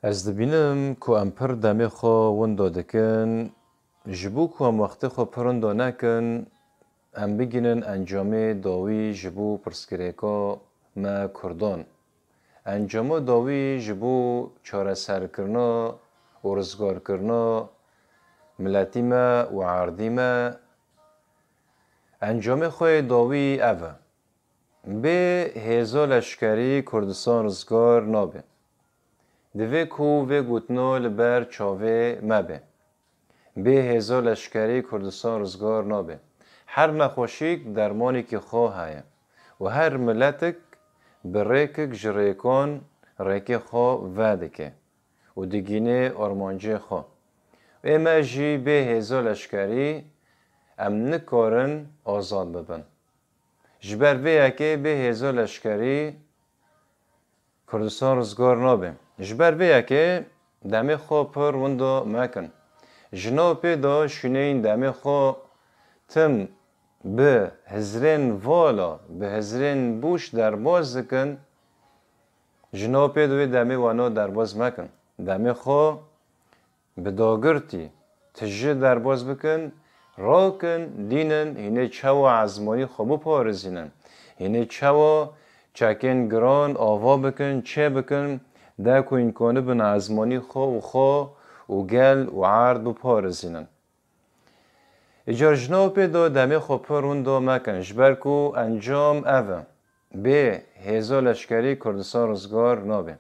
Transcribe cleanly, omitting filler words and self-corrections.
از دبینم که ام پر دمی خو وندو دکن جبو که ام وقت خو پرندو نکن ام بگینن انجام داوی جبو پرسکریکا ما کردان انجام داوی جبو چاره سر کرنا و رزگار کرنا ملتی ما و عردی ما انجام خوی داوی اوه به هزا لشکری کردستان رزگار نابه دوی کو و گوتنو لبر چاوه مبه به هزا لشکری کردستان رزگار نابه هر نخوشیک درمانی که خواه هایه و هر ملتک بریکک جریکان ریک خواه وده که و دیگینه آرمانجه خواه و اما جی به هزا لشکری ام نکارن آزاد ببن جبر ویه که به هزا لشکری کردستان رزگار نابه جبر ویه که دمی خواه پر وندو مکن جناب پیدا شنین دمی خواه تم به هزرین والا به هزرین بوش درباز دکن جناب پیدوی دمی وانا درباز مکن دمی خواه به داگرتی تجه درباز بکن راکن دینن هینه چو عزمانی خوابو پارزینن هینه چو چکن گران آوا بکن چه بکن ده که این کنه بن عزمانی خواه و گل و عرض بپارزینن اجار جناب پیدا دمی خواه پر وندو مکن جبر کو انجام اوه به هزا لشکری کردستان رزگار نابه